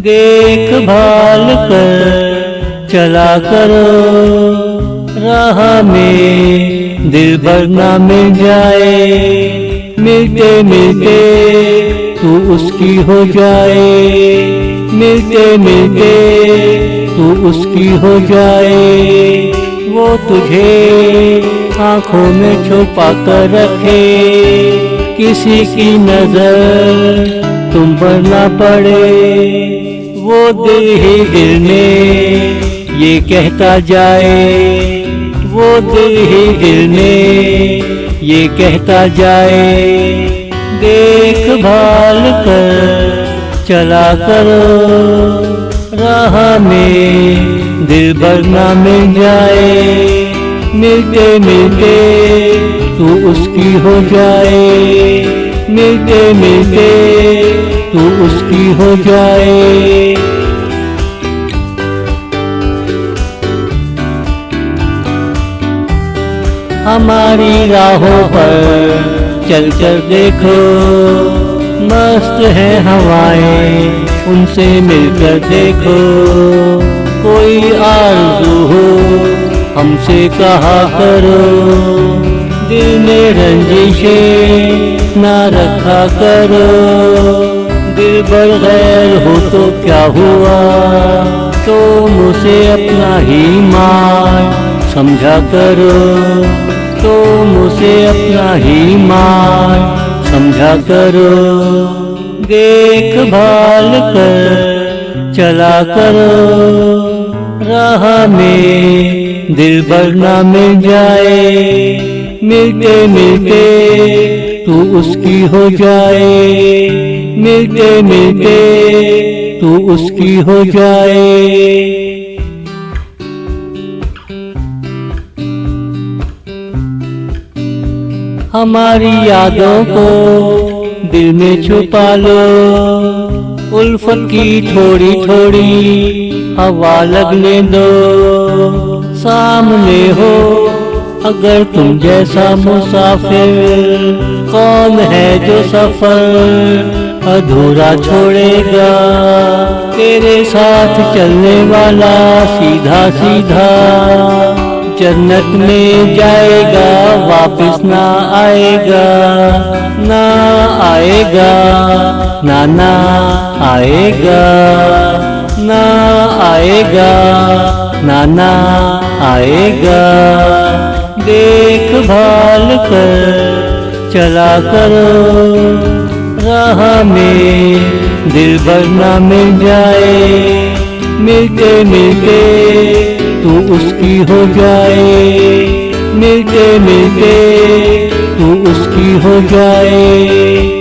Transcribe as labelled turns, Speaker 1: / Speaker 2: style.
Speaker 1: देखभाल कर चला करो, राह में दिल भर ना मिल जाए, मिलते मिलते तू उसकी हो जाए, मिलते मिलते तू उसकी हो जाए। वो तुझे आंखों में छुपा कर रखे, किसी की नजर तुम पर ना पड़े। वो दिल ही दिल में ये कहता जाए, वो दिल ही दिल में ये कहता जाए। देखभाल कर चला करो, राह में दिल भर ना मिल जाए, मिलते मिलते तू उसकी हो जाए, मिलते मिलते तू उसकी हो जाए। हमारी राहों पर चल कर देखो, मस्त है हवाएं, उनसे मिलकर देखो। कोई आरज़ू हो हमसे कहा करो, दिल में रंजिशें ना रखा करो। दिल भर गैर हो तो क्या हुआ, तो मुझे अपना ही मान समझा करो, तो मुझे अपना ही मान समझा करो। देखभाल कर चला करो, राह में दिल भर ना मिल जाए, मिलते मिलते तू उसकी हो जाए, मिलते मिलते तू उसकी हो जाए। हमारी यादों को दिल में छुपा लो, उल्फत की थोड़ी थोड़ी हवा लगने दो। सामने हो अगर तुम जैसा मुसाफिर, कौन है जो सफर अधूरा छोड़ेगा। तेरे साथ चलने वाला सीधा सीधा जन्नत में जाएगा, वापस ना आएगा, ना आएगा, ना आएगा, ना आएगा, ना आएगा। देखभाल कर चला करो, राह में दिल भर ना मिल जाए, मिलते मिलते तू उसकी हो जाए, मिलते मिलते तू उसकी हो जाए।